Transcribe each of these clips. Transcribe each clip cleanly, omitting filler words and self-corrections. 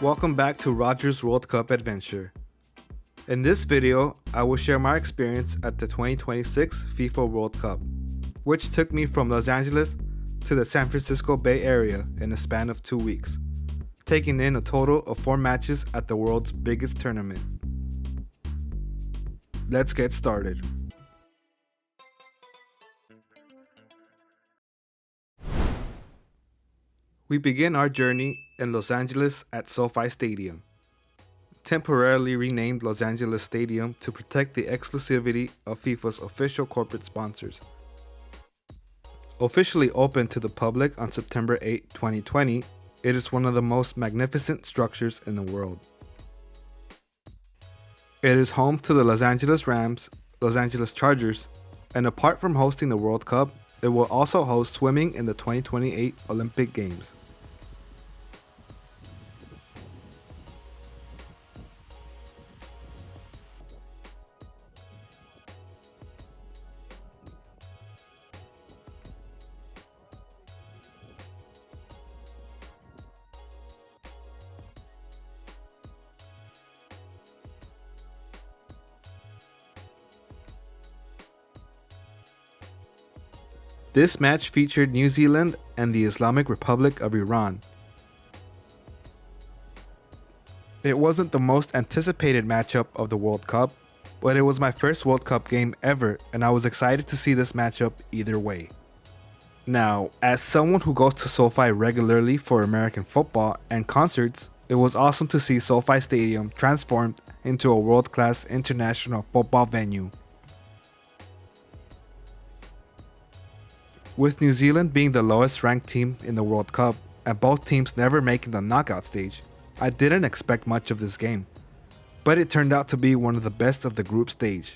Welcome back to Roger's World Cup Adventure. In this video, I will share my experience at the 2026 FIFA World Cup, which took me from Los Angeles to the San Francisco Bay Area in a span of 2 weeks, taking in a total of 4 matches at the world's biggest tournament. Let's get started. We begin our journey in Los Angeles at SoFi Stadium, temporarily renamed Los Angeles Stadium to protect the exclusivity of FIFA's official corporate sponsors. Officially opened to the public on September 8, 2020, it is one of the most magnificent structures in the world. It is home to the Los Angeles Rams, Los Angeles Chargers, and apart from hosting the World Cup, it will also host swimming in the 2028 Olympic Games. This match featured New Zealand and the Islamic Republic of Iran. It wasn't the most anticipated matchup of the World Cup, but it was my first World Cup game ever, and I was excited to see this matchup either way. Now, as someone who goes to SoFi regularly for American football and concerts, it was awesome to see SoFi Stadium transformed into a world-class international football venue. With New Zealand being the lowest ranked team in the World Cup, and both teams never making the knockout stage, I didn't expect much of this game, but it turned out to be one of the best of the group stage.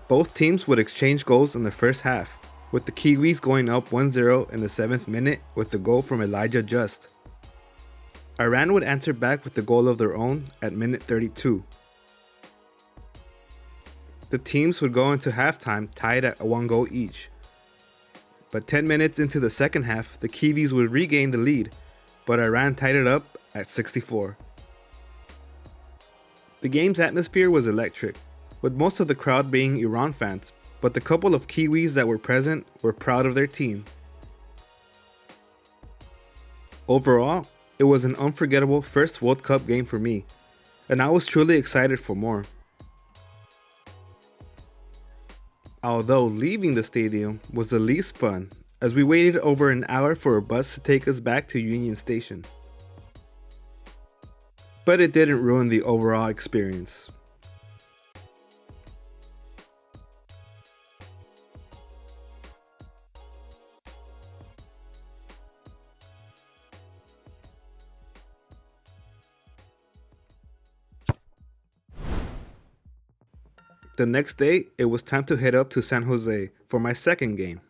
Both teams would exchange goals in the first half, with the Kiwis going up 1-0 in the 7th minute with the goal from Elijah Just. Iran would answer back with the goal of their own at minute 32. The teams would go into halftime tied at 1 goal each. But 10 minutes into the second half, the Kiwis would regain the lead, but Iran tied it up at 64. The game's atmosphere was electric, with most of the crowd being Iran fans, but the couple of Kiwis that were present were proud of their team. Overall, it was an unforgettable first World Cup game for me, and I was truly excited for more. Although leaving the stadium was the least fun, as we waited over an hour for a bus to take us back to Union Station. But it didn't ruin the overall experience. The next day, it was time to head up to San Jose for my second game.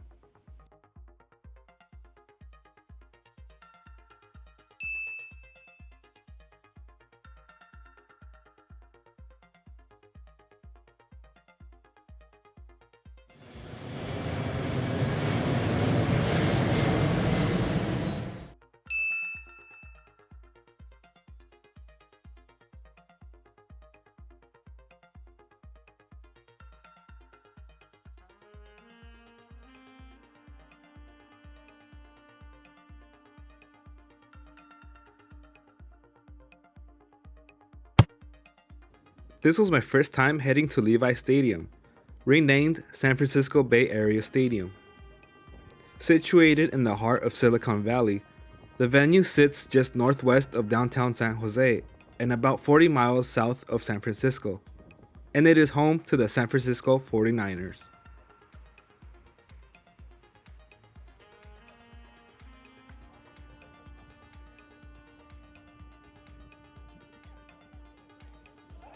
This was my first time heading to Levi Stadium, renamed San Francisco Bay Area Stadium. Situated in the heart of Silicon Valley, the venue sits just northwest of downtown San Jose and about 40 miles south of San Francisco, and it is home to the San Francisco 49ers.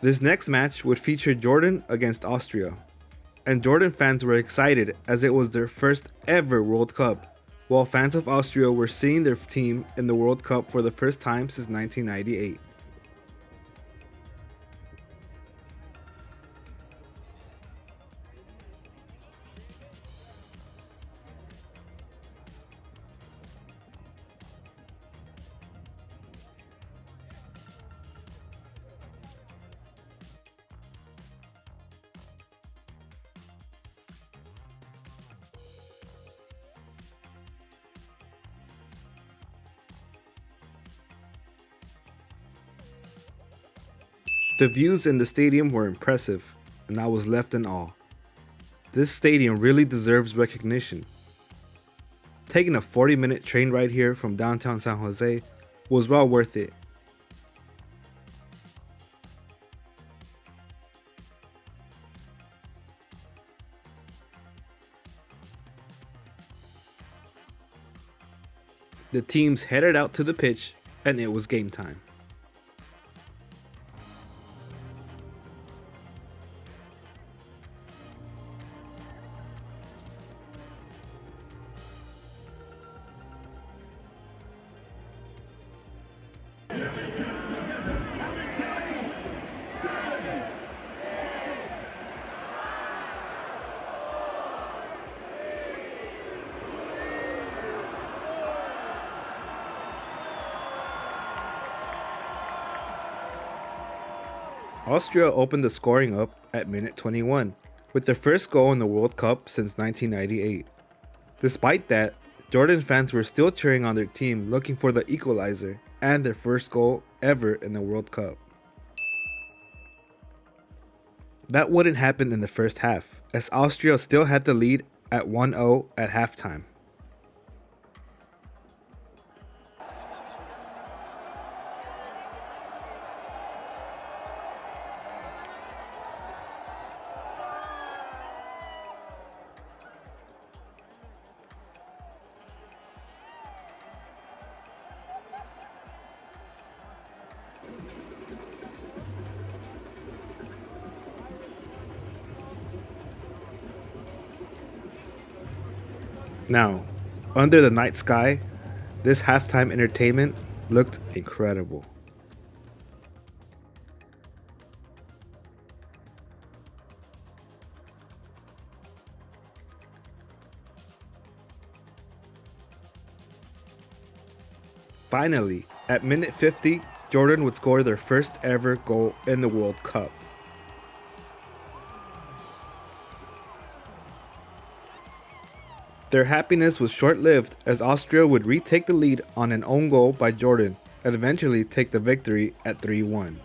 This next match would feature Jordan against Austria, and Jordan fans were excited as it was their first ever World Cup, while fans of Austria were seeing their team in the World Cup for the first time since 1998. The views in the stadium were impressive, and I was left in awe. This stadium really deserves recognition. Taking a 40-minute train ride here from downtown San Jose was well worth it. The teams headed out to the pitch, and it was game time. Austria opened the scoring up at minute 21, with their first goal in the World Cup since 1998. Despite that, Jordan fans were still cheering on their team, looking for the equalizer and their first goal ever in the World Cup. That wouldn't happen in the first half, as Austria still had the lead at 1-0 at halftime. Now, under the night sky, this halftime entertainment looked incredible. Finally, at minute 50, Jordan would score their first ever goal in the World Cup. Their happiness was short-lived as Austria would retake the lead on an own goal by Jordan and eventually take the victory at 3-1.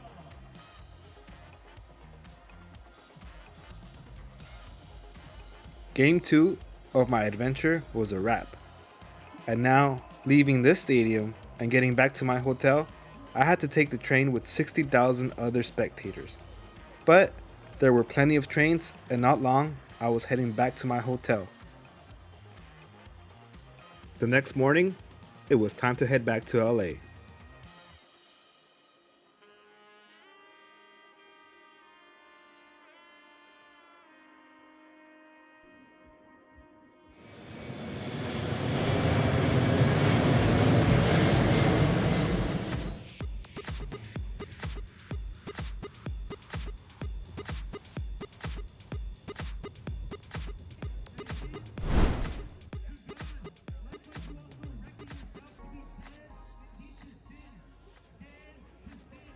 Game 2 of my adventure was a wrap. And now, leaving this stadium and getting back to my hotel, I had to take the train with 60,000 other spectators. But there were plenty of trains, and not long, I was heading back to my hotel. The next morning, it was time to head back to LA.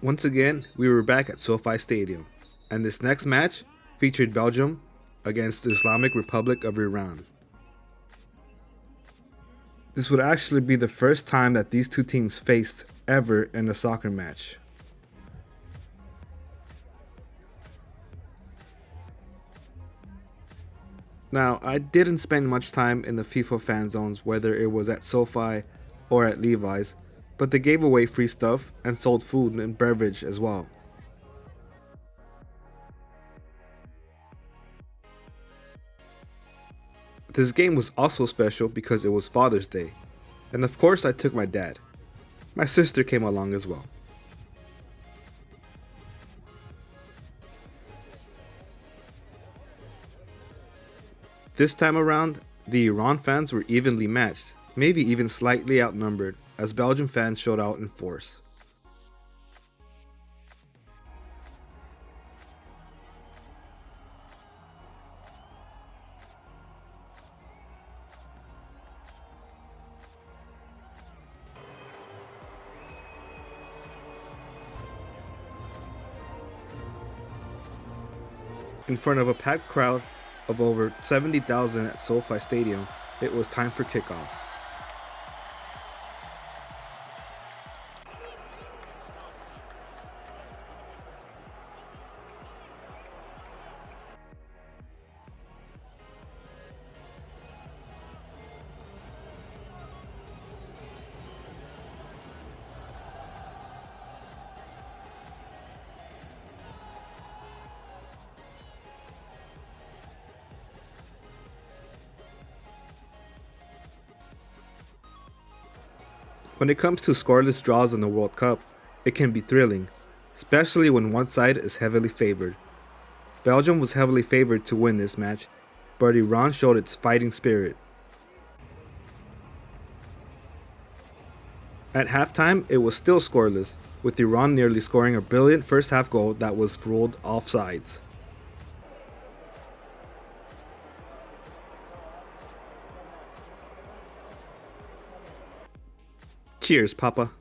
Once again, we were back at SoFi Stadium, and this next match featured Belgium against the Islamic Republic of Iran. This would actually be the first time that these two teams faced ever in a soccer match. Now, I didn't spend much time in the FIFA fan zones, whether it was at SoFi or at Levi's, but they gave away free stuff and sold food and beverage as well. This game was also special because it was Father's Day, and of course I took my dad. My sister came along as well. This time around, the Iran fans were evenly matched, maybe even slightly outnumbered, as Belgian fans showed out in force. In front of a packed crowd of over 70,000 at SoFi Stadium, it was time for kickoff. When it comes to scoreless draws in the World Cup, it can be thrilling, especially when one side is heavily favored. Belgium was heavily favored to win this match, but Iran showed its fighting spirit. At halftime, it was still scoreless, with Iran nearly scoring a brilliant first half goal that was ruled offsides. Cheers, Papa.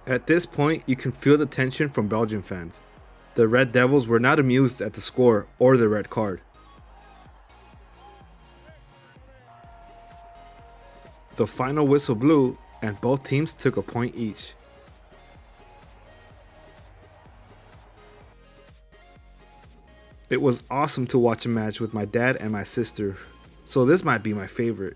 At this point, you can feel the tension from Belgian fans. The Red Devils were not amused at the score or the red card. The final whistle blew, and both teams took a point each. It was awesome to watch a match with my dad and my sister, so this might be my favorite.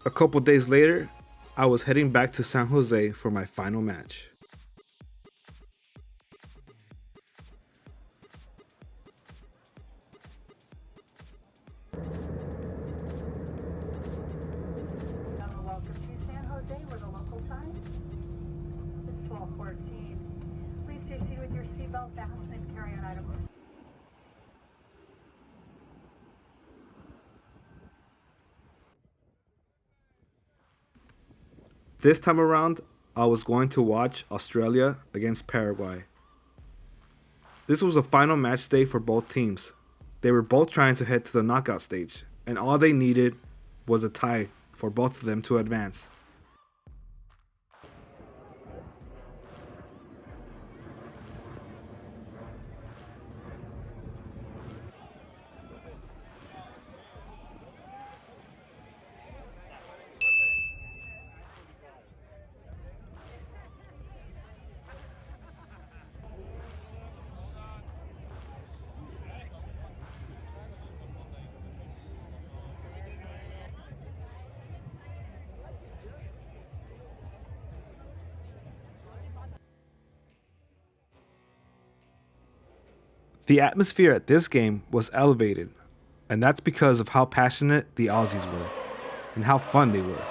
A couple days later, I was heading back to San Jose for my final match. Welcome to San Jose with a local time. It's 12:14. Please stay seated with your seatbelt fastened and carry on items. This time around, I was going to watch Australia against Paraguay. This was a final match day for both teams. They were both trying to head to the knockout stage, and all they needed was a tie for both of them to advance. The atmosphere at this game was elevated, and that's because of how passionate the Aussies were and how fun they were.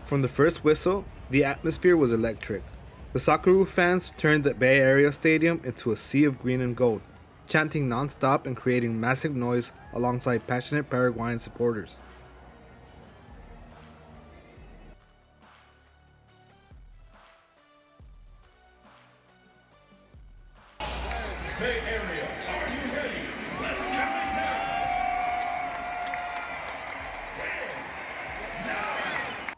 From the first whistle, the atmosphere was electric. The Socceroo fans turned the Bay Area Stadium into a sea of green and gold, chanting non-stop and creating massive noise alongside passionate Paraguayan supporters. Bay Area, are you ready? Let's count it down. 10, 9.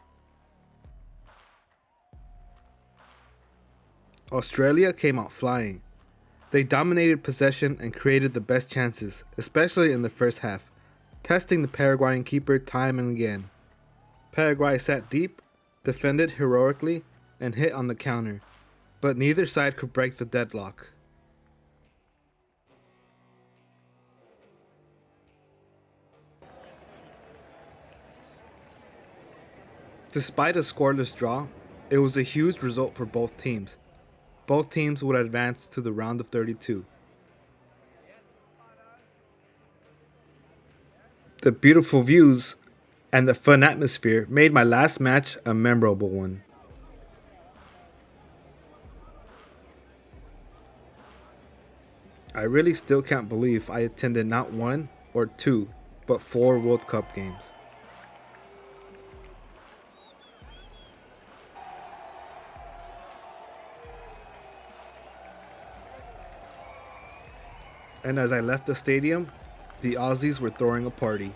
Australia came out flying. They dominated possession and created the best chances, especially in the first half, testing the Paraguayan keeper time and again. Paraguay sat deep, defended heroically, and hit on the counter, but neither side could break the deadlock. Despite a scoreless draw, it was a huge result for both teams. Both teams would advance to the round of 32. The beautiful views and the fun atmosphere made my last match a memorable one. I really still can't believe I attended not one or two, but 4 World Cup games. And as I left the stadium, the Aussies were throwing a party.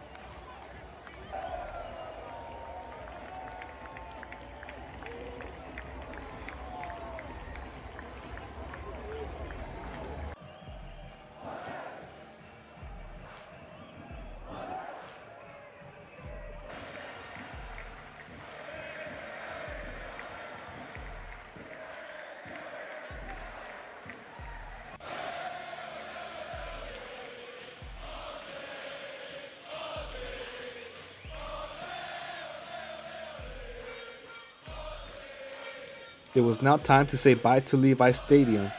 It was now time to say bye to Levi Stadium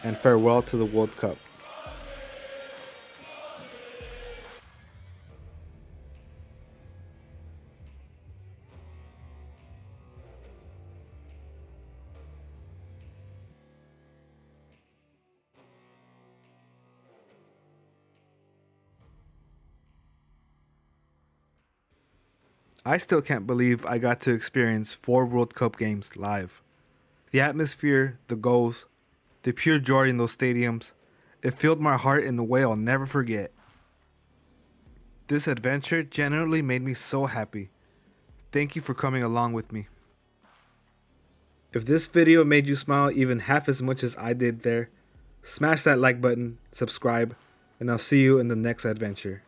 and farewell to the World Cup. I still can't believe I got to experience 4 World Cup games live. The atmosphere, the goals, the pure joy in those stadiums, it filled my heart in a way I'll never forget. This adventure genuinely made me so happy. Thank you for coming along with me. If this video made you smile even half as much as I did there, smash that like button, subscribe, and I'll see you in the next adventure.